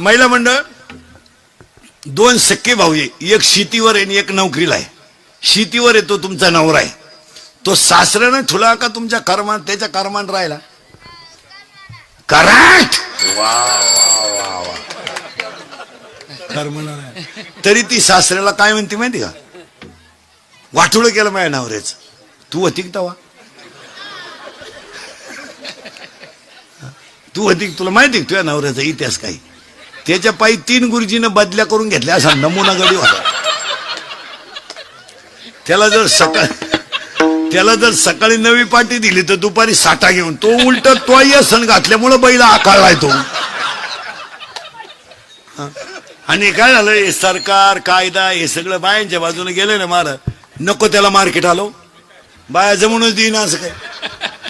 महिला मंडळ दोन सख्खे भाऊ आहे, एक शेतीवर आहे आणि एक नोकरीला आहे. शेतीवर आहे तो तुमचा नवरा आहे, तो सासऱ्यानं ठुला का तुमच्या कर्मात त्याच्या कर्मात राहिला. करेक्ट. वा वा वा कर्मला तरी ती सासऱ्याला काय म्हणते माहिती का, वाटोळं केलं माझ्या नवऱ्याचं. तू होती तवा, तू होती, तुला माहिती का तुझ्या नवऱ्याचा इतिहास काही. त्याच्या पायी 3 गुरुजीनं बदल्या करून घेतल्या असा नमुना गडी होता. त्याला जर सकाळी नवी पाटी दिली तर दुपारी साठा घेऊन तो उलट तो सण घातल्यामुळे बैला आकाळलाय तो. आणि काय झालं, हे सरकार कायदा हे सगळं बायांच्या बाजूने गेलं ना. मार नको त्याला मार्केट आलो, बाया जमूनच देईन असं काय.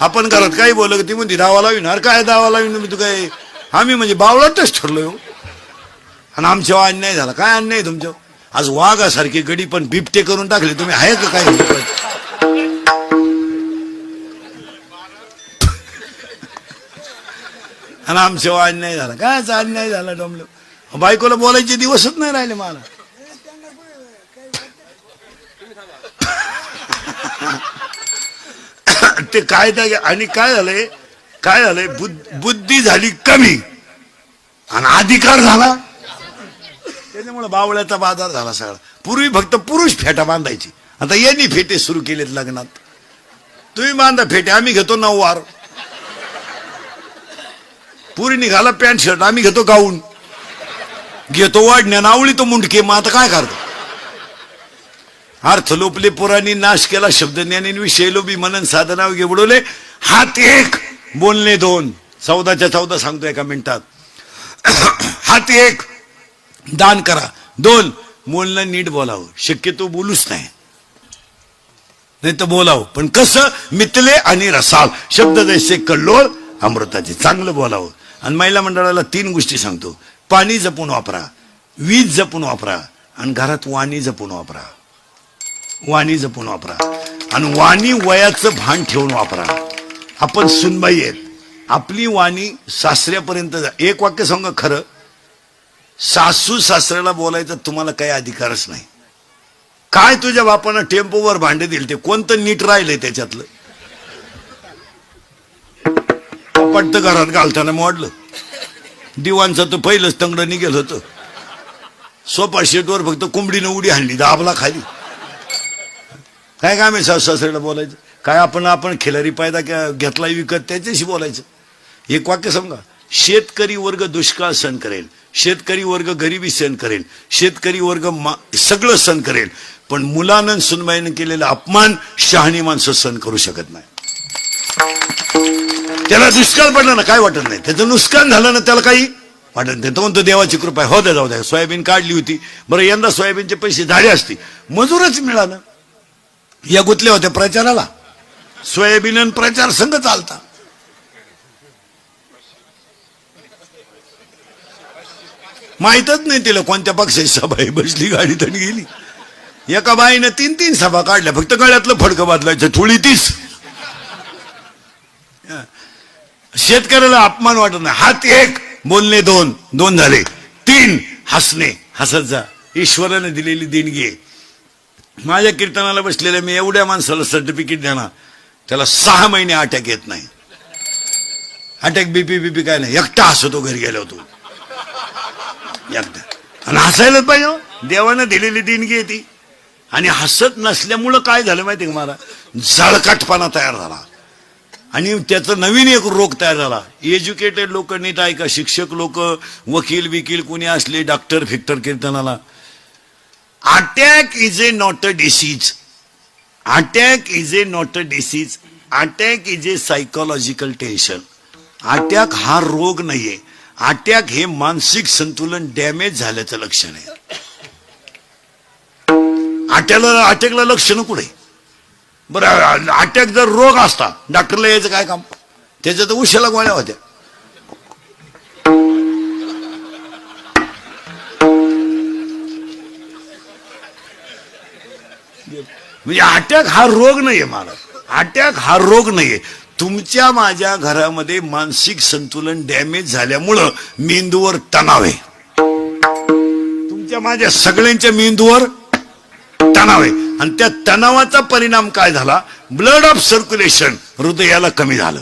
आपण घरात काही बोललं ती म्हणते दावा लावीन. काय दावा लावीन मी, तू काय आम्ही म्हणजे बावळाटच ठरलोय. आणि आमच्यावर अन्याय झाला. काय अन्याय तुमच्या, आज वाघासारखे गडी पण बिबटे करून टाकले तुम्ही. आहे का काय आणि आमच्यावर अन्याय झाला. कायच अन्याय झाला डोंबलं. बायकोला बोलायचे दिवसच नाही राहिले मला. ते कायदा आणि काय झालंय बुद्धी झाली कमी आणि अधिकार झाला. त्याच्यामुळे बावळ्याचा बाजार झाला सगळा. पूर्वी फक्त पुरुष फेटा बांधायची, आता यांनी फेटे सुरू केलेत लग्नात. तुम्ही बांधा फेटे, आम्ही घेतो 9 वार. पुरी निघाला पॅन्ट शर्ट, आम्ही घेतो गाऊन, घेतो वाढण्या नावळी तो मुंडके. मग आता काय करतो, अर्थ लोपले पुराणी, नाश केला शब्द ज्ञानी, विषय लोभी मनन साधना बुडवले. हात एक बोलणे 2. 14च्या 14 सांगतो एका मिनिटात. हात एक दान करा, 2 बोलणं नीट बोलावं. शक्यतो बोलूच नाही, नाही तर बोलावं पण कसं, मितले आणि रसाल. शब्द जैसे कल्लोळ अमृताचे, चांगलं बोलावं. आणि महिला मंडळाला 3 गोष्टी सांगतो. पाणी जपून वापरा, वीज जपून वापरा आणि घरात वाणी जपून वापरा. वाणी जपून वापरा आणि वाणी वयाचं भान ठेवून वापरा. आपण सुनबाई आहेत, आपली वाणी सासऱ्यापर्यंत. एक वाक्य सांगा खरं, सासू सासऱ्याला बोलायचं तुम्हाला काही अधिकारच नाही. काय तुझ्या बापानं टेम्पोवर भांडे दिले ते कोणतं नीट राहिलंय त्याच्यातलं. पटत घरात घालताना मोडलं. दिवाणचं तर पहिलंच तंगड निघेल होतं. सोफा सेटवर फक्त कोंबडीनं उडी हाणली, दाबला खाली. काय काम आहे सासू सासऱ्याला बोलायचं. काय आपण खिलारी पायदा घेतला विकत त्याच्याशी बोलायचं. एक वाक्य समजा, शेतकरी वर्ग दुष्काळ सहन करेल, शेतकरी वर्ग गरिबी सहन करेल, शेतकरी वर्ग सगळं सहन करेल, पण मुलानं सुनबाईनं केलेला अपमान शहाणी माणसं सहन करू शकत नाही. त्याला दुष्काळ पडला ना काय वाटत नाही, त्याचं नुकसान झालं ना त्याला काही वाटत नाही. तो म्हणतो देवाची कृपा हो द्या, जाऊ द्या. सोयाबीन काढली होती, बरं यंदा सोयाबीनचे पैसे झाले असते, मजूरच मिळालं. या गुतल्या होत्या प्रचाराला, सोयाबीन आणि प्रचार संघ चालता. माहीतच नाही तिला कोणत्या पक्षाची सभा आहे. बसली गाडीत आणि गेली. एका बाईनं 3 सभा काढल्या, फक्त गळ्यातलं फडकं बदलायचं, थोडी 30. शेतकऱ्याला अपमान वाटत नाही. हात एक बोलणे 2 झाले. 3 हसणे, हसत जा. ईश्वराने दिलेली देणगी आहे. माझ्या कीर्तनाला बसलेल्या मी एवढ्या माणसाला सर्टिफिकेट देणार, त्याला 6 महिने अटॅक येत नाही. अटॅक बीपी काय नाही, एकटा हसतो घरी गेलो होतो एकदा. आणि हसायलाच पाहिजे, देवानं दिलेली देणगी आहे ती. आणि हसत नसल्यामुळं काय झालं माहिती का, मला जळकाटपणा तयार झाला. आणि त्याचा नवीन एक रोग तयार झाला. एज्युकेटेड लोक नीट ऐका, शिक्षक लोक, वकील कोणी असले, डॉक्टर फिक्टर कीर्तनाला. Attack is a not a disease. Attack is a not a disease. Attack is a psychological tension. Attack हा रोग नाहीये. अटॅक हे मानसिक संतुलन डॅमेज झाल्याचं लक्षण आहे. अटॅकला लक्षण कुठे. बरं अटॅक जर रोग असता डॉक्टरला यायचं काय काम, त्याच्या तर उशाला गोळ्या होत्या. म्हणजे अटॅक हा रोग नाहीये. मला अटॅक हा रोग नाहीये. तुमच्या माझ्या घरामध्ये मानसिक संतुलन डॅमेज झाल्यामुळं मेंदूवर तणाव आहे. तुमच्या माझ्या सगळ्यांच्या मेंदूवर तणाव आहे आणि त्या तणावाचा परिणाम काय झाला, ब्लड ऑफ सर्क्युलेशन, हृदयाला कमी झालं,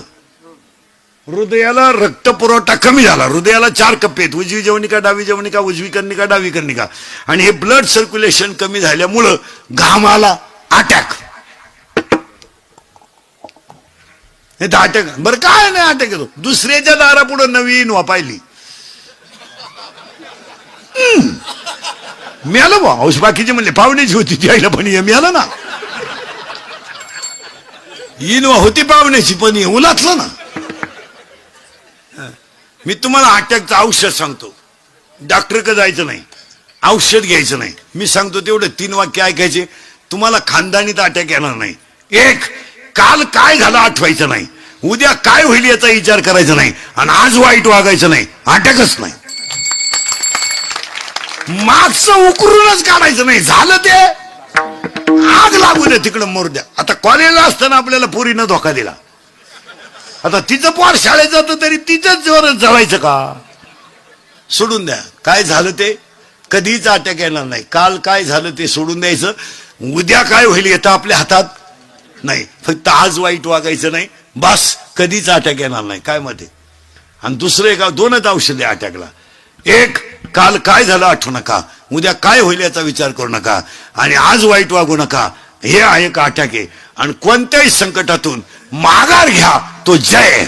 हृदयाला रक्तपुरवठा कमी झाला. हृदयाला 4 कप्पे आहेत, उजवी जवनिका, डावी जवनिका, उजवी कर्णिका, डावी कर्णिका, आणि हे ब्लड सर्क्युलेशन कमी झाल्यामुळं घामाला अटॅक. हे अटॅक बरं काय नाही अटॅक येतो, दुसऱ्याच्या दारापुढे नवीन वापायली मिळालं बा औष. बाकीचे म्हणले पाहुण्याची होती ती आईला पण मिळालं ना, इनवा होती पाहुण्याची पण उलातलं ना. मी तुम्हाला अटॅकचं औषध सांगतो, डॉक्टरकडे जायचं नाही, औषध घ्यायचं नाही. मी सांगतो तेवढे 3 वाक्य ऐकायचे, तुम्हाला खानदानीत अटॅक येणार नाही. 1, काल काय झालं आठवायचं नाही, उद्या काय होईल याचा विचार करायचा नाही, आणि आज वाईट वागायचं नाही, अटॅकच नाही. मागचं उकरूनच काढायचं नाही, झालं ते आग लागू दे तिकडं मरू द्या. आता कॉलेजला असताना आपल्याला पोरीनं धोका दिला, आता तिचं पोर शाळेत जातं तरी तिचंच जोरात जळायचं का, सोडून द्या. काय झालं ते कधीच अटॅक येणार नाही. काल काय झालं ते सोडून द्यायचं, उद्या काय होईल येतं आपल्या हातात नाही, फक्त आज वाईट वागायचं नाही, बस कधीच अटॅक येणार नाही. काय मध्ये. आणि दुसरं का 2च औषधे अटॅकला. 1, काल काय झालं आठवू नका, उद्या काय होईल याचा विचार करू नका, आणि आज वाईट वागू नका. हे आहे का अटॅक आहे. आणि कोणत्याही संकटातून माघार घ्या, तो जय.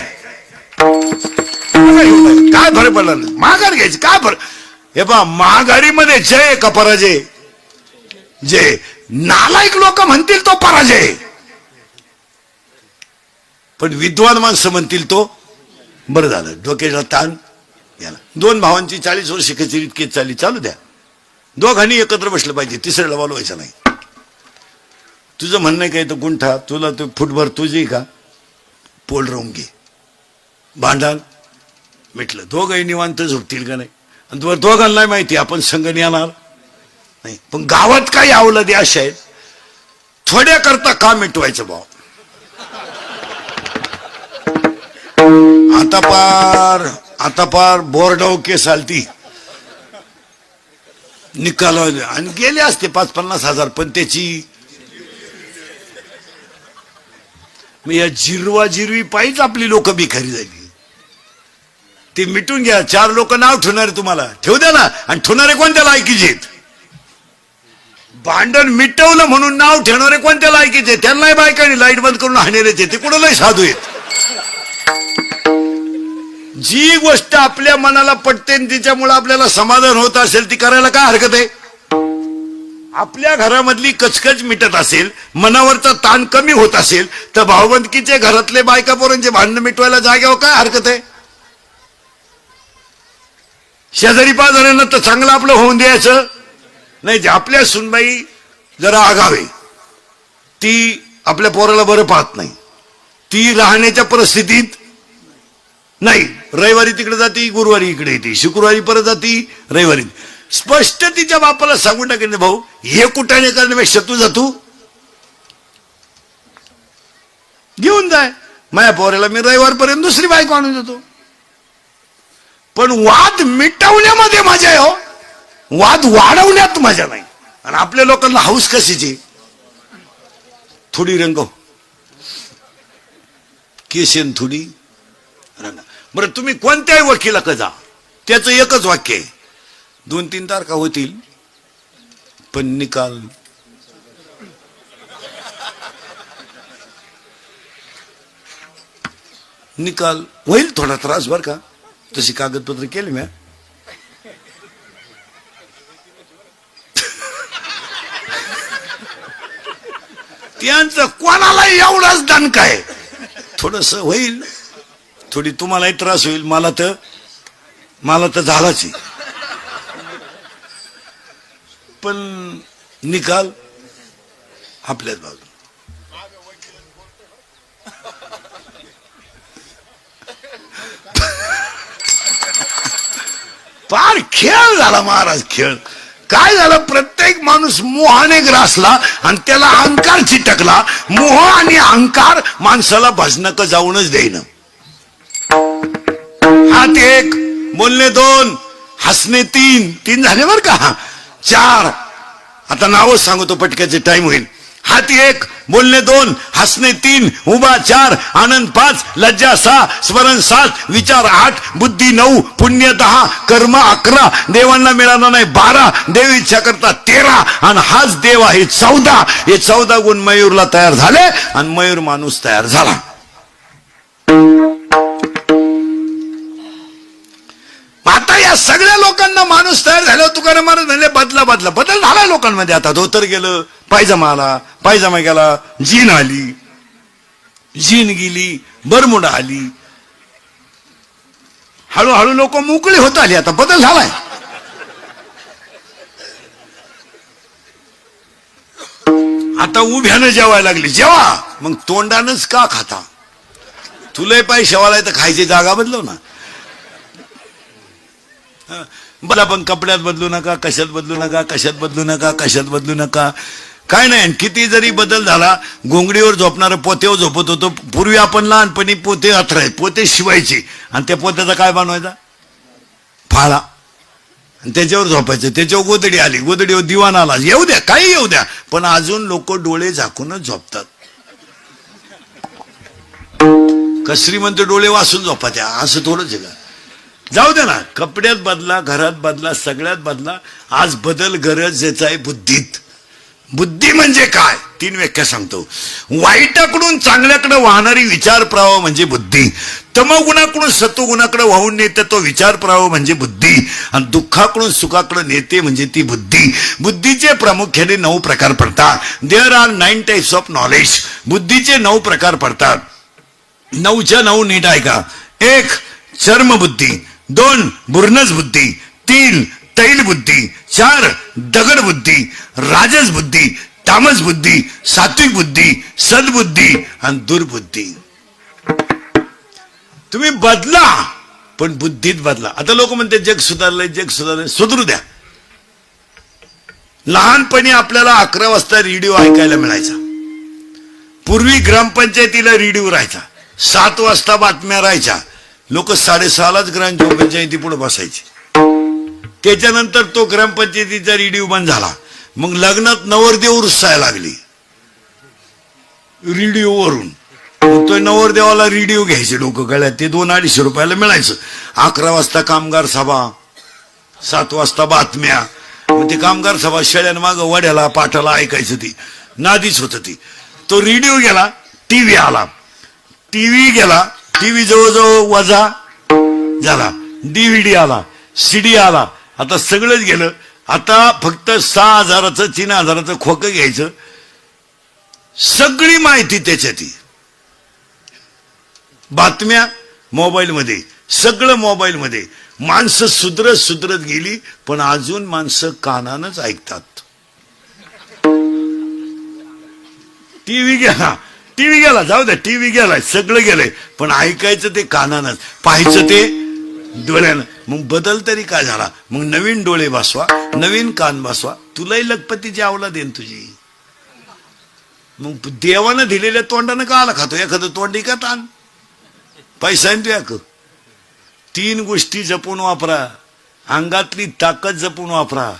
काय फरक पडला, माघार घ्यायची काय फरक. हे पहा, महागारीमध्ये जय का पराजय, जय. नालायक लोक म्हणतील तो पराजय, पण विद्वान माणसं म्हणतील तो बरं झालं. डोक्याला ताण याला. 2 भावांची 40 वर्ष कचेरी इतकीच चालली, चालू द्या. दोघांनी एकत्र बसलं पाहिजे, तिसऱ्याला बोलवायचं नाही. तुझं म्हणणं काय तर गुंठा तुला तो फुटभर तुझी का, पोल राहून घे, भांडण मिटलं. दोघंही निवांत झोपतील का नाही. आणि दोघांना माहिती आपण संघ येणार नाही, पण गावात काही आवलं दे अशा आहेत, थोड्या करता का मिटवायचं भाऊ. आता पार बोर्डाव केस आलती, निकाल आणि गेले असते 5-50 हजार, पण त्याची या जिरवी पायीच आपली लोक भिकारी झाली. ते मिटून घ्या. 4 लोक नाव ठेवणारे तुम्हाला ठेवू द्या ना, आणि ठेवणारे कोणत्या लायकीचे आहेत. भांडण मिटवलं म्हणून नाव ठेवणारे कोणत्या लायकीचे, त्यांनाही बायकांनी लाईट बंद करून हाणेरेचे, ते कुठं लय साधू आहेत. जी गोष्ट आपल्या मनाला पटते तिच्यामुळे आपल्याला समाधान होत असेल ती करायला काय हरकत आहे. आपल्या घरामधली कचकच मिटत असेल, मनावरचा ताण कमी होत असेल, तर भावबंदकीचे घरातले बायका पोरांचे भांडण मिटवायला जाग्यावर काय हरकत आहे. शेजारी पाजाऱ्यांना तर चांगलं आपलं होऊन द्यायचं नाही. आपल्या सुनबाई जरा आगावे, ती आपल्या पोराला बरं पाहत नाही, ती राहण्याच्या परिस्थितीत नाही. रविवारी तिकडे जाती, गुरुवारी इकडे येते, शुक्रवारी परत जाती, रविवारी. स्पष्ट तिच्या बापाला सांगून टाकेल, भाऊ हे कुठाने करण्यापेक्षा तू जातो घेऊन जाय, माझ्या पोराला मी रविवारपर्यंत दुसरी बायको आणून देतो. पण वाद मिटवण्यामध्ये मजा आहे हो, वाद वाढवण्यात मजा नाही. आणि आपल्या लोकांना हाऊस कशीची, थोडी रंगव केशन, थोडी रंग. बरं तुम्ही कोणत्याही वकिलाकडे जा, त्याचं एकच वाक्य आहे, 2-3 तारखा होतील पण निकाल होईल. थोडा त्रास बर का, तशी कागदपत्र केली मी. त्यांचं कोणाला एवढाच दणका आहे, थोडस होईल, थोडी तुम्हालाही त्रास होईल, मला तर झालाच आहे, पण निकाल आपल्याच बाजूला. फार खेळ झाला महाराज, खेळ. काय झालं, प्रत्येक माणूस मोहाने ग्रासला आणि त्याला अहंकार चिटकला. मोह आणि अहंकार माणसाला भजनक जाऊनच देईन. हात 1, बोलणे 2, हसणे 3 झाले बर का. 4. आता नावच सांगतो पटक्याचे, टाइम होईल. हाती 1, बोलणे 2, हसणे 3, उभा 4, आनंद 5, लज्जा 6, स्मरण 7, विचार 8, बुद्धी 9, पुण्य 10, कर्म 11, देवांना मिळाला नाही 12, देव इच्छा करता 13, आणि हाच देव आहे 14. हे 14 गुण मयूरला तयार झाले आणि मयूर माणूस तयार झाला. आता या सगळ्या लोकांना माणूस तयार झाल्यावर तुकाराम महाराज म्हणले बदल झाला लोकांमध्ये. आता धोतर गेलं, पायजमा आला, पायजमा गेला, जीन आली, जीन गेली, बरमुडा आली, हळूहळू लोक मोकळी होत आली. आता बदल झालाय. आता उभ्यानं जेवायला लागली. जेवा मग तोंडानच का खाता? तुला पाय शेवाला तर खायची जागा बदलव ना. मला पण कपड्यात बदलू नका, कशात बदलू नका, कशात बदलू नका, कशात बदलू नका. काय नाही, किती जरी बदल झाला, घोंगडीवर झोपणारं पोत्यावर झोपत होतो. पूर्वी आपण लहानपणी पोते अथराय, पोते शिवायचे आणि त्या पोत्याचा काय बनवायचा? फाळा, आणि त्याच्यावर झोपायचं. त्याच्यावर गोदडी आली, गोदडीवर दिवाण आला. येऊ द्या, काही येऊ द्या, पण अजून लोक डोळे झाकूनच झोपतात. कसरी म्हणते डोळे वाचून झोपात्या, असं थोडंच आहे का? जाऊ दे ना, कपड्यात बदला, घरात बदला, सगळ्यात बदला. आज बदल गरजेचा आहे बुद्धीत. बुद्धी म्हणजे काय? 3 व्याख्या सांगतो. वाईटाकडून चांगल्याकडे वाहणारी विचार प्रवाह म्हणजे बुद्धी. तमोगुणाकडून सत्वगुणाकडे वाहून नेते तो विचार प्रवाह म्हणजे बुद्धी. आणि दुःखाकडून सुखाकडे नेते म्हणजे ती बुद्धी. बुद्धीचे प्रामुख्याने 9 प्रकार पडतात. There are 9 types of knowledge. बुद्धीचे 9 प्रकार पडतात. 9च्या 9 नीट ऐका. 1 चर्मबुद्धी, 2 बुर्नस बुद्धी, 3 तैल बुद्धी, 4 दगड बुद्धी, राजस बुद्धी, तामस बुद्धी, सात्विक बुद्धी, सद्बुद्धी आणि दुर्बुद्धी. तुम्ही बदला, पण बुद्धीत बदला. आता लोक म्हणते जग सुधारलंय, जग सुधारलंय. सुधरू द्या. लहानपणी आपल्याला 11 वाजता रेडिओ ऐकायला मिळायचा. पूर्वी ग्रामपंचायतीला रेडिओ राहायचा. 7 वाजता बातम्या राहायच्या. लोक 6:30लाच ग्रामपंचायती पुढे बसायचे. त्याच्यानंतर तो ग्रामपंचायतीचा रेडिओ बंद झाला. मग लग्नात नवरदेव रुसायला लागली रेडिओवरून. तो नवरदेवाला रेडिओ घ्यायचे लोक गळ्यात. ते 200-250 रुपयाला मिळायचं. 11 वाजता कामगार सभा, 7 वाजता बातम्या. मग ते कामगार सभा शेळ्यांमागं वड्याला पाठाला ऐकायचं. ती नादीच होत ती. तो रेडिओ गेला, टीव्ही आला. टीव्ही गेला, टीव्ही जवळजवळ वजा झाला. डीव्हीडी आला, सीडी आला. आता सगळंच गेलं. आता फक्त 6,000चं 3,000चं खोकं घ्यायचं. सगळी माहिती त्याच्यात. बातम्या मोबाईलमध्ये, सगळं मोबाईलमध्ये. माणसं सुधरत गेली, पण अजून माणसं कानानच ऐकतात. टीव्ही गेला, जाऊ द्या, टीव्ही गेलाय, सगळं गेलंय, पण ऐकायचं ते कानानच, पाहायचं ते डोळ्यानं. मग बदल तरी काय झाला? मग नवीन डोळे बसवा, नवीन कान बसवा. तुलाही लखपतीची अवलाद देईन तुझी. मग देवानं दिलेल्या तोंडानं का आला खातो? एखादं तोंडी का ताण पैसा तू एक. 3 गोष्टी जपून वापरा. अंगातली ताकद जपून वापरा,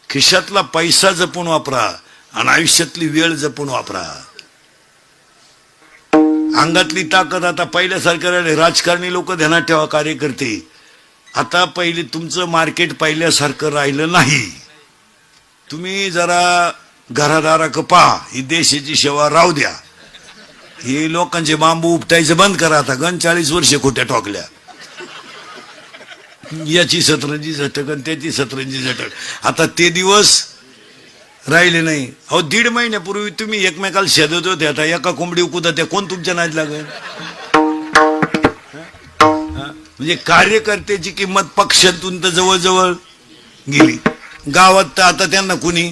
खिशातला पैसा जपून वापरा, आणि आयुष्यातली वेळ जपून वापरा. अंगातली ताकद आता पहिल्यासारखं राजकारणी लोक ध्यानात ठेवा, कार्यकर्ते. आता पहिले तुमचं मार्केट पहिल्यासारखं राहिलं नाही. तुम्ही जरा घरादाराक पहा. ही देशाची सेवा राहू द्या. हे लोकांचे बांबू उपटायचं बंद करा. आता 40 वर्षे खोट्या ठोकल्या. याची 17 झटक आणि त्याची 17 झटक. आता ते दिवस राहिले नाही. अहो 1.5 महिन्यापूर्वी तुम्ही एकमेकाला शेदत होते. आता एका कोंबडी उकुता त्या कोण तुमच्या नाद लागेल? म्हणजे कार्यकर्त्याची किंमत पक्षातून तर जवळजवळ गेली. गावात तर आता त्यांना कुणी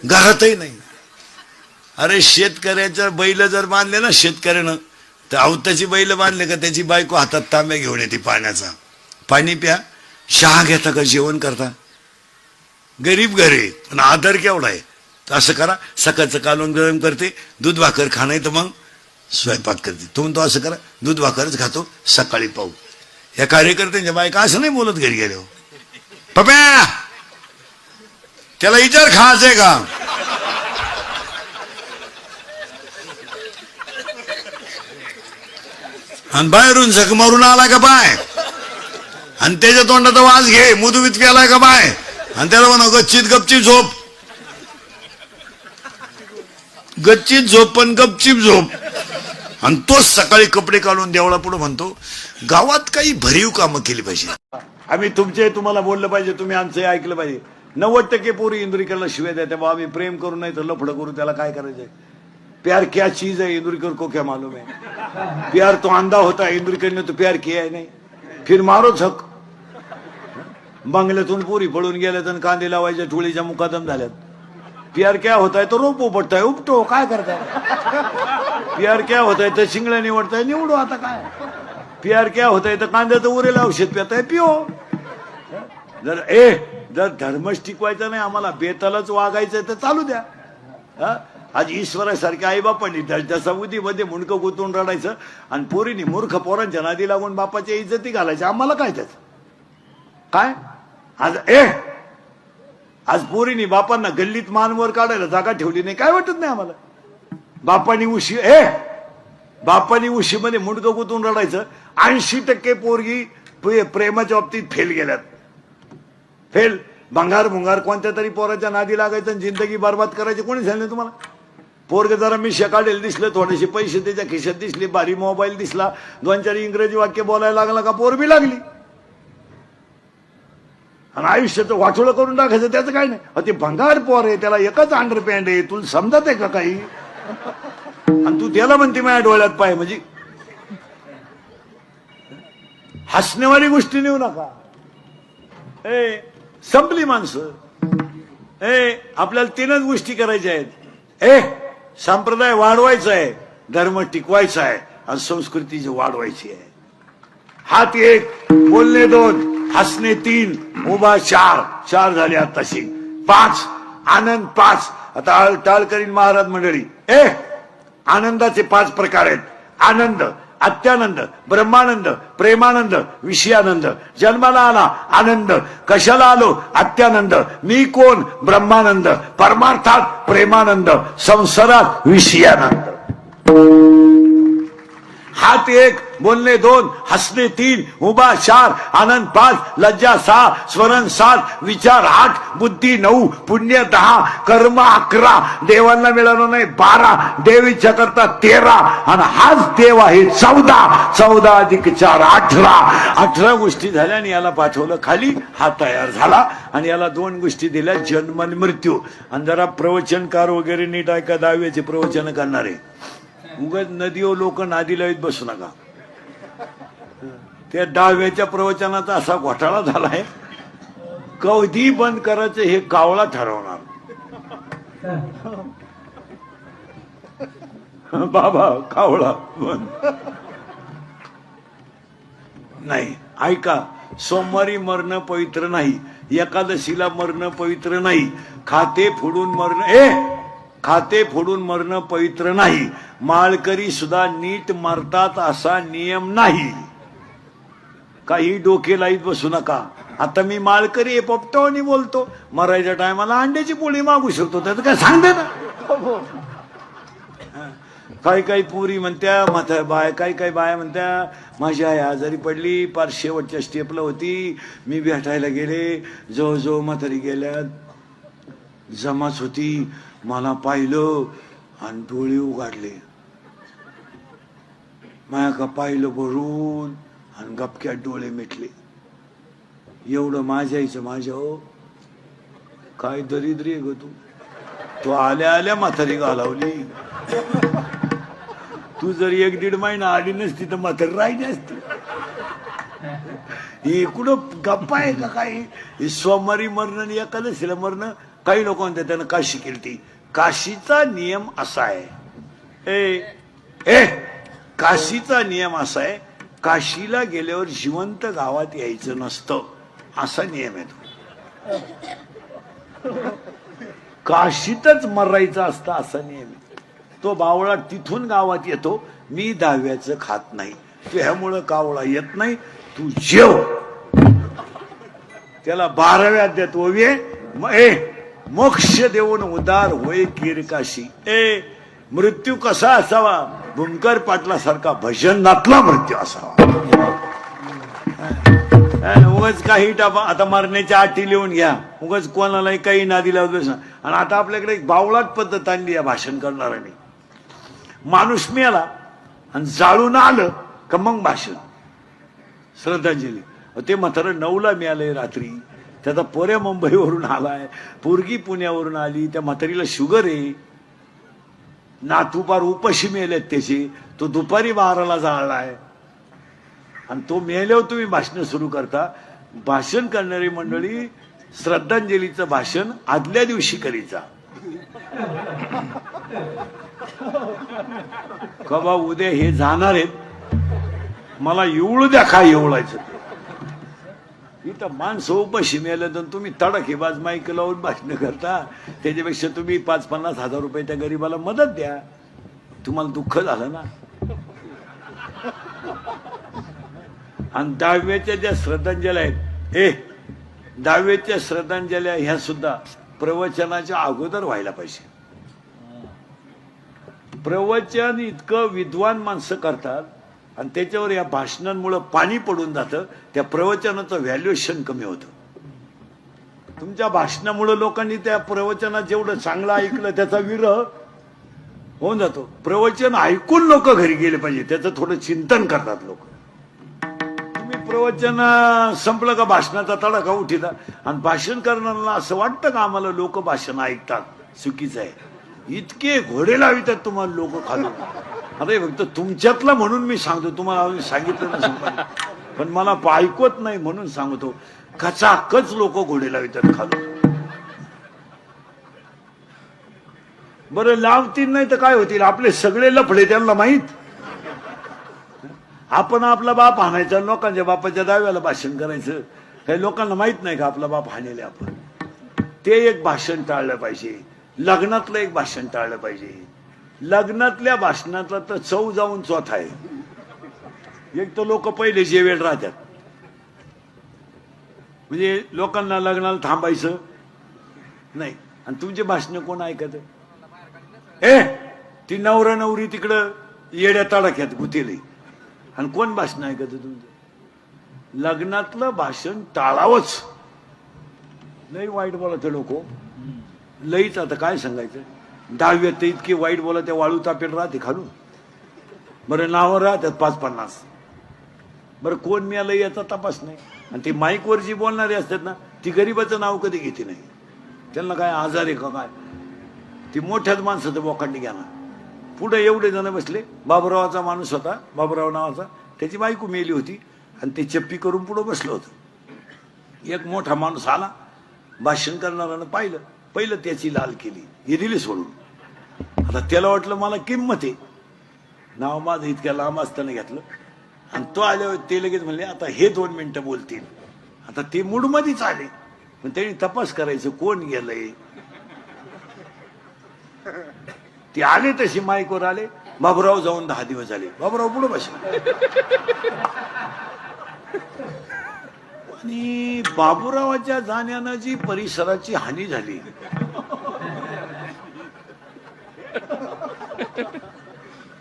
घरातही नाही. अरे शेतकऱ्याचं बैल जर बांधले ना शेतकऱ्यानं, तर अवताची बैल बांधले का त्याची बायको हातात तांब्या घेऊन येते पाण्याचा. पाणी प्या, चहा घेता का जेवण करता? गरीब घरे, पण आदर केवढा आहे. तर असं करा, सकाळचं कालवण गरम करते, दूध भाकर खाणं तर मग स्वयंपाक करते. तुम्ही तो असं करा, दूध भाकरच खातो, सकाळी पाहू. या कार्यकर्त्यांच्या बायका असं नाही बोलत घरी गेले. पप्या त्याला विचार खायचंय का? आणि बाहेरून झक मारून आला का बाय, आणि त्याच्या तोंडाचा वास घे, मुदुवीत केलाय का बाय, आणि त्याला म्हणा गच्चीत गपचीप झोप, गच्चीत झोप पण गपचीप झोप. आणि तोच सकाळी कपडे काढून देवळा पुढे म्हणतो गावात काही भरीव कामं केली पाहिजे. आम्ही तुमचे तुम्हाला बोललं पाहिजे, तुम्ही आमचं ऐकलं पाहिजे. 90% पोरी इंदुरीकरला शिवाय द्या, तेव्हा आम्ही प्रेम करू नाही तर लफडं करू, त्याला काय करायचंय? प्यार क्या चीज है इंदुरीकर को क्या मालूम है? प्यार तो अंधा होता है, इंदुरीकर ने तो प्यार किया है नहीं. फिर मारो झक. बंगल्यातून पोरी पळून गेल्यात आणि कांदे लावायच्या टोळीच्या मुकादम झाल्यात. प्यार क्या होता है तो रोप उपटताय, उपटो, काय करताय? प्यार क्या होता है तर शिंगड्या निवडताय, निवडू, आता काय? प्यार क्या होता है तर कांद्याचं उरेल औषध पिताय, पिओ. जर धर्मच टिकवायचा नाही, आम्हाला बेतालच वागायचं तर चालू द्या. आज ईश्वरासारखे आई बापांनी त्याच्या उदीमध्ये मुंडकं गुंतवून रडायचं आणि पोरीनी मूर्ख पोरांच्या नादी लागून बापाच्या इज्जती घालायच्या. आम्हाला काय त्याच काय? आज पोरीनी बापांना गल्लीत मानवर काढायला जागा ठेवली नाही, काय वाटत नाही आम्हाला? बापानी उशीमध्ये मुंडकं गुंतवून रडायचं. 80% पोरगी प्रेमाच्या बाबतीत फेल गेल्यात. फेल. भंगार भुंगार कोणत्या तरी पोराच्या नादी लागायचं आणि जिंदगी बर्बाद करायची. कोणी सांगितलं तुम्हाला? पोरग जरा मी शेकाडेल दिसलं, थोडेसे पैसे त्याच्या खिशात दिसले, भारी मोबाईल दिसला, 2-4 इंग्रजी वाक्य बोलायला लागला का पोर बी लागली. आणि आयुष्याचं वाटोळं करून टाकायचं, त्याचं काय नाही. ते भंगार पोर आहे, त्याला एकच अंडरपॅन्ट आहे, तुला समजत आहे का काही? आणि तू त्याला म्हणते माझ्या डोळ्यात पाय. म्हणजे हसण्यावारी गोष्टी नेऊ नका. संपली माणसं. आपल्याला 3च गोष्टी करायच्या आहेत. संप्रदाय वाढवायचा आहे, धर्म टिकवायचा आहे आणि संस्कृती वाढवायची आहे. हात 1, बोलणे 2, हसणे 3, उभा 4. 4 झाले आताशी. 5, आनंद 5. आता टाळ करीन महाराज मंडळी. आनंदाचे 5 प्रकार आहेत. आनंद, अत्यानंद, ब्रह्मानंद, प्रेमानंद, विषयानंद. जन्माला आला आनंद, कशाला आलो? अत्यानंद. मी कोण? ब्रह्मानंद. परमार्थात प्रेमानंद, संसारात विषयानंद. हात 1, बोलणे 2, हसणे 3, उभा 4, आनंद 5, लज्जा 6, स्मरण 7, विचार 8, बुद्धी 9, पुण्य 10, कर्म 11, देवांना मिळालं नाही 12, देवीच्या करता 13 आणि हाच देव आहे 14. 14 अधिक 4 18. 18 गोष्टी झाल्या आणि याला पाठवलं खाली. हा तयार झाला आणि याला 2 गोष्टी दिल्या, जन्म आणि मृत्यू. आणि जरा प्रवचनकार वगैरे नीट ऐका, 10वीचे प्रवचन करणारे. उगाच नदीवर लोक नादी लावीत बसू नका. त्या 10व्याच्या प्रवचनाचा असा घोटाळा झालाय, कधी बंद करायचं हे कावळा ठरवणार. बाबा कावळा बंद नाही. ऐका, सोमवारी मरणं पवित्र नाही, एकादशीला मरणं पवित्र नाही, खाते फोडून मरणं पवित्र नाही, माळकरी सुद्धा नीट मरतात असा नियम नाही. काही डोके लाईत बसू नका. आता मी माळकरी आहे, पोपटावानी बोलतो, मरायच्या टायमाला अंड्याची पोळी मागू शकतो, त्याचं काय सांगते ना. काही पोरी म्हणत्या, काही बाया म्हणत्या माझी आई आजारी पडली, पार शेवटच्या स्टेपला होती, मी भेटायला गेले, जवळजवळ म्हातारी गेल्यात, जमाच होती, मला पाहिलं आणि डोळे उघडले. माया का पाहिलं भरून आणि गपक्यात डोळे मिटले. एवढं माझ्याचं माझ्या. हो काय दरिद्री आहे ग तू आल्या आल्या म्हातारी घालवली. तू जर 1-1.5 महिना आली नसती तर म्हातारी राहिली असती. हे कुठं गप्पा आहे का? काही सोमवारी मरण आणि एकादशीला मरण. काही लोक म्हणतात त्यानं काशी केली. काशीचा नियम असा आहे, काशीचा नियम असा आहे, काशीला गेल्यावर जिवंत गावात यायचं नसतं, असा नियम आहे. काशीतच मरायचं असतं असा नियम आहे. तो बावळा तिथून गावात येतो. मी 10व्याचं खात नाही, त्यामुळं कावळा येत नाही. तू जेव. त्याला 12व्या देतो. मोक्ष देऊन उदार होय किरकाशी. मृत्यू कसा असावा? भूमकर पाटलासारखा भजनातला मृत्यू असावा. उगाच काही टापा आता मरण्याच्या अटी लिहून घ्या, उगाच कोणालाही काही नादी लावत बसा. आणि आता आपल्याकडे एक बावळाट पद्धत आणली या भाषण करणाऱ्याने. माणूस मिळाला आणि जाळून आलं का मग भाषण, श्रद्धांजली. ते म्हातारं 9ला मिळालंय रात्री, त्याचा पोऱ्या मुंबईवरून आलाय, पोरगी पुण्यावरून आली, त्या म्हातारीला शुगर आहे, नातू पार उपाशी मेलेत त्याचे, तो दुपारी 12ला जाळलाय आणि तो मेल्यावर तुम्ही भाषण सुरू करता. भाषण करणारी मंडळी श्रद्धांजलीचं भाषण आदल्या दिवशी करीचा. का बा उद्या हे जाणार आहेत, मला एवढं द्या काय एवढायचं. इथं माणसं उपाशी मेलं तर तुम्ही तडकेबाज माईक लावून भाषण करता. त्याच्यापेक्षा तुम्ही 5-50 हजार रुपये त्या गरीबाला मदत द्या, तुम्हाला दुःख झालं ना. आणि 10व्याच्या ज्या श्रद्धांजल्या आहेत, 10व्याच्या श्रद्धांजल्या ह्या सुद्धा प्रवचनाच्या अगोदर व्हायला पाहिजे. प्रवचन इतकं विद्वान माणसं करतात आणि त्याच्यावर या भाषणांमुळे पाणी पडून जातं, त्या प्रवचनाचं व्हॅल्युएशन कमी होतं. तुमच्या भाषणामुळे लोकांनी त्या प्रवचनात जेवढं चांगलं ऐकलं त्याचा विरह होऊन जातो. प्रवचन ऐकून लोक घरी गेले पाहिजे, त्याचं थोडं चिंतन करतात लोक. तुम्ही प्रवचन संपलं का भाषणाचा तडाखा उठीता आणि भाषण करणाऱ्यांना असं वाटतं का आम्हाला लोक भाषण ऐकतात. चुकीचं आहे. इतके घोडे लावितात तुम्हाला लोक खालून. अरे फक्त तुमच्यातला म्हणून मी सांगतो, तुम्हाला सांगितलं ना पण मला ऐकवत नाही म्हणून सांगतो. कचाकच लोक घोडे लावितात खालून. बरं लावतील नाही तर काय होतील, आपले सगळे लफडे त्यांना माहित. आपण आपला बाप हाणायचा, लोकांच्या बापाच्या दाव्याला भाषण करायचं. काही लोकांना माहित नाही का आपला बाप हाणेले आपण. ते एक भाषण टाळलं पाहिजे. लग्नातलं एक भाषण टाळलं पाहिजे. लग्नातल्या भाषणातला तर चव जाऊन चौथा आहे. एक तर लोक पहिले जेवेल राहतात, म्हणजे लोकांना लग्नाला थांबायचं नाही. आणि तुमचे भाषण कोण ऐकत? ती नवरा नवरी तिकडं येड्या तडाख्यात गुतेले आणि कोण भाषण ऐकत तुमचं? लग्नातलं भाषण टाळावंच. लई वाईट बोलायचं लोक, लईच. आता काय सांगायचं, 10व्यात इतके वाईट बोला, त्या वाळू तापेल राहते खालून. बरं नावं राहतात 5-50. बरं कोण मिळालं याचा तपास नाही. आणि ते माईकवर जी बोलणारे असतात ना, ती गरीबाचं नाव कधी घेते नाही. त्यांना काय आजार आहे का काय? ती मोठ्याच माणसाचं बोकांडी घ्या ना. पुढे एवढे जण बसले. बाबुरावाचा माणूस होता, बाबुराव नावाचा, त्याची बायको मेली होती आणि ते चप्पी करून पुढे बसलं होतं. एक मोठा माणूस आला, भाषण करणाऱ्यानं पाहिलं, पहिलं त्याची लाल केली, हे दिली सोडून. आता त्याला वाटलं मला किंमत आहे, नाव माझं इतक्या लांब असताना घेतलं. आणि तो आल्यावर ते लगेच म्हणले आता हे 2 मिनिटं बोलतील. आता ते मूडमध्येच आले, पण त्यांनी तपास करायचं कोण गेलंय. ते आले तशी माईकवर आले. बाबुराव जाऊन 10 दिवस झाले. बाबुराव पुढे बसले आणि बाबुरावाच्या जाण्यानं जी परिसराची हानी झाली,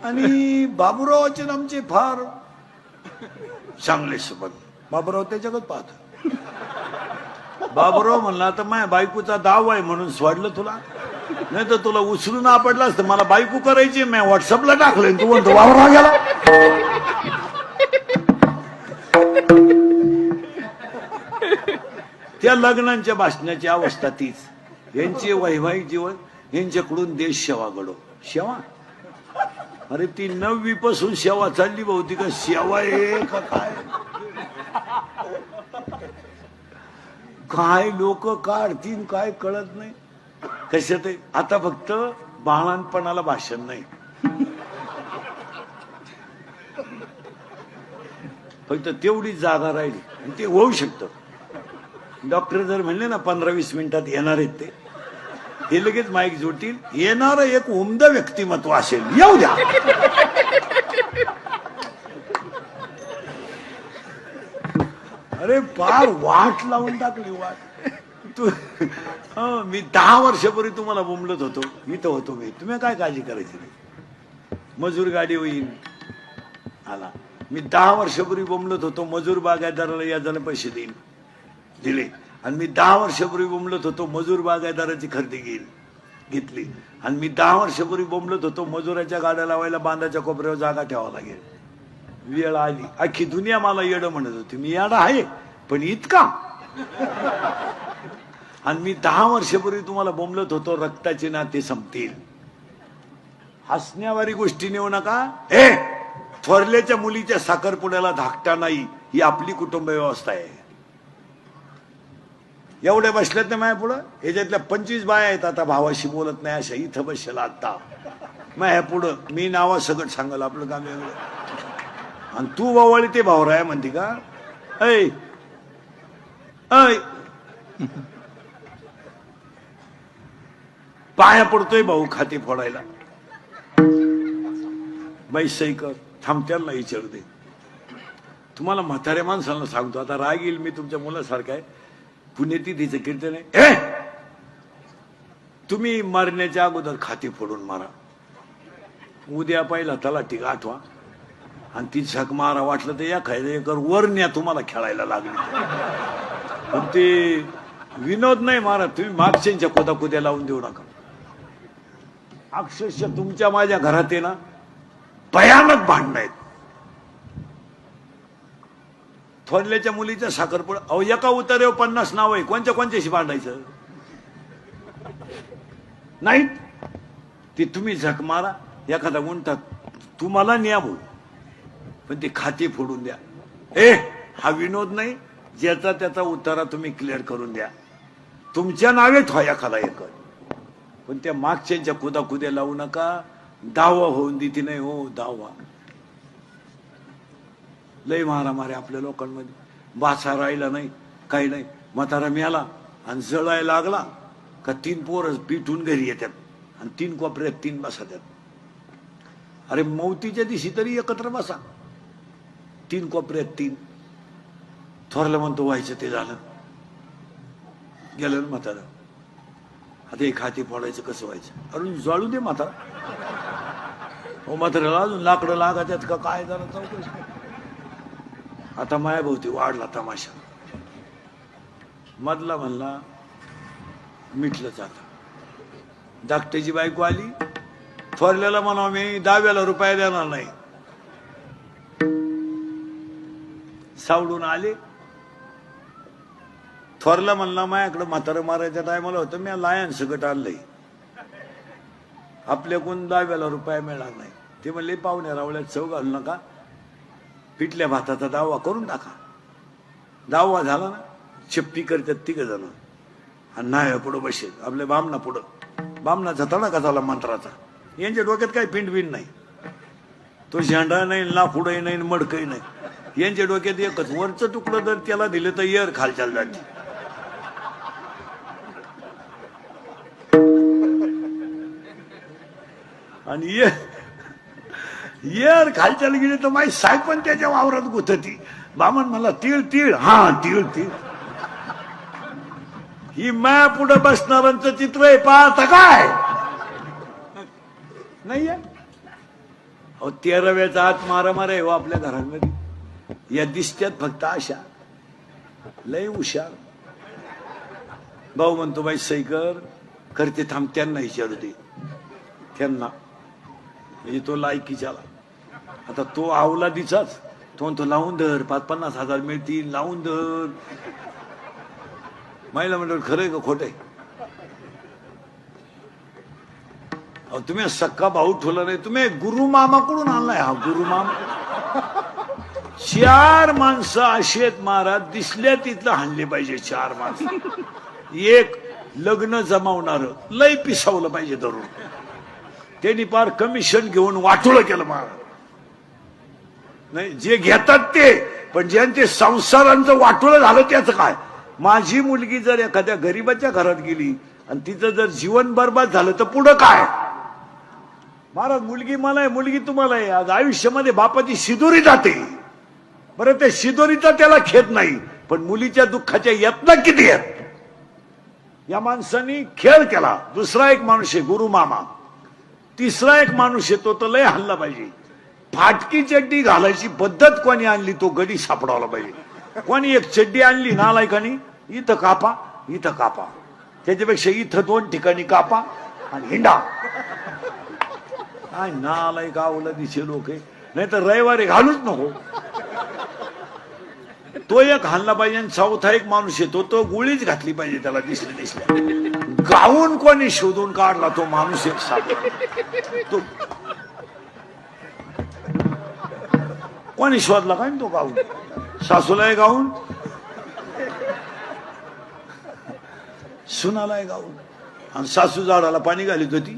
आणि बाबुरावाचे आमचे फार चांगले संबंध. बाबुराव त्याच्याकडे पाहत. बाबुराव म्हणला आता माझ्या बायकोचा दाव आहे म्हणून सोडलं तुला, नाही तर तुला उचलून आपडला असतं. मला बायको करायची, मी व्हॉट्सअपला टाकलं, तू म्हणतो बाबुराव गेला. त्या लग्नांच्या भाषणाची अवस्था तीच. यांचे वैवाहिक जीवन, यांच्याकडून देश सेवा घडो. सेवा, अरे ती 9वी पासून सेवा चालली बहुतेक. सेवा आहे का काय? काय लोक काढतील काय कळत नाही. कशात आता फक्त बाळांपणाला भाषण नाही, फक्त तेवढी जागा राहिली. आणि ते होऊ शकतं. डॉक्टर जर म्हणले ना 15-20 मिनिटात येणार आहेत ते, हे लगेच माईक जोडतील. येणारं एक उमद व्यक्तिमत्व असेल, येऊ द्या. अरे फार वाट लावून टाकली वाट. तू मी 10 वर्षापूर्वी तुम्हाला बोंबलत होतो, इथं होतो मी, तुम्ही काय काळजी करायची नाही, मजूर गाडी होईल आला. मी 10 वर्षापूर्वी बोंबलत होतो, मजूर बागायतदाराला याजाने पैसे देईन, दिले. आणि मी 10 वर्षापूर्वी बोंबलत होतो, मजूर बागायतदाराची खरेदी घेतली. आणि मी 10 वर्षापूर्वी बोंबलत होतो, मजुराच्या गाड्या लावायला बांधाच्या कोपऱ्यावर जागा ठेवावं लागेल. वेळ आली, अख्खी दुनिया मला येडं म्हणत होती. मी येडा आहे, पण इतका. आणि मी 10 वर्षापूर्वी तुम्हाला बोंबलत होतो, रक्ताचे नाते संपतील. हसण्यावारी गोष्टी नेऊ नका. थोरल्याच्या मुलीच्या साखरपुड्याला धाकटा नाही, ही आपली कुटुंब व्यवस्था आहे. एवढे बसलेत ना माझ्या पुढं, याच्यातल्या 25 बाया आहेत आता भावाशी बोलत नाही अशा इथं बसला आता माझ्या पुढं. मी नावा सगळं सांगाल, आपलं काम वेगळं. आणि तू बावळी ते भावराय म्हणते का? ऐ ऐ पाया पडतोय भाऊ खाते फोडायला. बाई सही कर, थांबत्याला विचारू दे. तुम्हाला म्हाताऱ्या माणसाला सांगतो, आता राग येईल, मी तुमच्या मुलासारखा आहे. पुण्यतिथीचं कीर्तन आहे, तुम्ही मरण्याच्या अगोदर खाते फोडून मारा. उद्या पहिला तलाठी आठवा आणि ती झक मारा. वाटलं तर या खायला एकर वरण्या तुम्हाला खेळायला लागली. पण ते विनोद नाही मारा, तुम्ही मागच्यांच्या कुद्या लावून देऊ नका. अक्षरशः तुमच्या माझ्या घरात आहे ना भयानक भांडण आहेत. थोरल्याच्या मुलीच्या साखरपुडा, अहो एका उतार्यावर 50 नाव आहे, कोणच्याशी भांडायचं नाही. ते तुम्ही झक मारा, एखादा गुंठा तुम्हाला न्या भाऊ, पण ते खाते फोडून द्या. हा विनोद नाही, ज्याचा त्याचा उतारा तुम्ही क्लिअर करून द्या. तुमच्या नावे ठेवा एखादा एकर, पण त्या मागच्यांच्या कुद्या लावू नका. दावा होऊन देते नाही हो, दावा लय मारामारी आपल्या लोकांमध्ये. बासा राहिला नाही, काही नाही. म्हातारा मिळाला आणि जळायला लागला का 3 पोरं पिठून घरी येतात आणि 3 कोपऱ्यात 3 बसात्यात. अरे मौतीच्या दिवशी तरी एकत्र बसा, 3 कोपऱ्यात 3. थोरलं म्हणतो व्हायचं ते झालं, गेलं ना म्हातारा. आता हे खाते फोडायचं कसं व्हायचं? अरे जाळू दे म्हातारा. हो म्हाताऱ्याला अजून लाकडं लागायच्यात का काय झालं चौकशी. आता मायाभोवती वाढला तमाशा. मधला म्हणला मिटलं जात. धाकट्याची बायको आली, थोरल्याला म्हणा मी 10 रुपये देणार नाही. सावडून आले. थोरला म्हणला माझ्याकडे म्हातारं मारायच्या टायमाला होतं, मी लायन सगट आणलंय, आपल्याकडून 10 रुपये मिळणार नाही. ते म्हणले पाहुण्या रावळ्यात चव घालू नका, पिठल्या भाताचा दावा करून टाका. दावा झाला ना, चप्पी करतात 3 जण आणि नाही पुढं बसेल आपल्या बामणा पुढं. बामणाचा तडाखा झाला मंत्राचा. यांच्या डोक्यात काही पिंड नाही, तो झेंडा नाही ना पुढंही नाही मडकही नाही. यांच्या डोक्यात एकच, वरचं तुकडं जर त्याला दिलं तर येर खालच्याला जाते. आणि येर खालच्याला गेली तर माझी साहेब पण त्याच्या वावरात गुथती. बामण मला तीळ तीळ, हा तीळ तीळ. ही माया पुढे बसणाऱ्यांचं चित्र आहे, पाहता काय नाहीये. अहो 13व्याचा आत मारामार आहे हो आपल्या घरांमध्ये. या दिसत्यात फक्त अशा लय हुशार. भाऊ म्हणतो बाई सही कर, करते थांब, त्यांना विचारू दे. त्यांना म्हणजे तो लायकीच्याला. आता तो आवला दिसाच, तो म्हणतो लावून धर, 50-50 हजार मिळतील, लावून धर. महिला म्हणतो खरंय का खोट आहे? अहो तुम्ही सक्का भाऊ ठेवला नाही, तुम्ही गुरु मामाकडून आणलाय. हा गुरु मामा. 4 माणसं अशी आहेत महाराज, दिसल्या तिथलं हाणले पाहिजे. 4 माणसं, एक लग्न जमावणार लय पिसावलं पाहिजे धरून. त्यांनी पार कमिशन घेऊन वाटोळं केलं महाराज. नाही जे घेतात ते, पण ज्यांचे संसारांचं वाटोळं झालं त्याचं काय? माझी मुलगी जर एखाद्या गरीबाच्या घरात गेली आणि तिचं जर जीवन बर्बाद झालं तर पुढं काय महाराज? मुलगी मला आहे, मुलगी तुम्हाला आहे. आज आयुष्यामध्ये बापाची शिदोरी जाते. बरं ते शिदोरीचा त्याला खेद नाही, पण मुलीच्या दुःखाच्या यातना किती आहेत? या माणसाने खेळ केला. दुसरा एक माणूस आहे गुरु मामा, तिसरा एक माणूस येतो तर लय हल्ला पाहिजे. फाटकी चड्डी घालायची पद्धत कोणी आणली तो गडी सापडावला पाहिजे. कोणी एक चड्डी आणली नालायकानी, इथं कापा इथं कापा, त्याच्यापेक्षा इथं 2 ठिकाणी कापा आणि हिंडा. काय नालायक आवलं दिसे लोक, नाही तर रविवारी घालूच नको. तो एक हाणला पाहिजे. आणि चौथा एक माणूस येतो तो गोळीच घातली पाहिजे त्याला दिसल्या. गाऊन कोणी शोधून काढला तो माणूस एक तो कोणी शोधला काय तो गाऊन, सासूलाय गाऊन, सुनालाय गाऊन, आणि सासू झाडाला पाणी घालीत होती.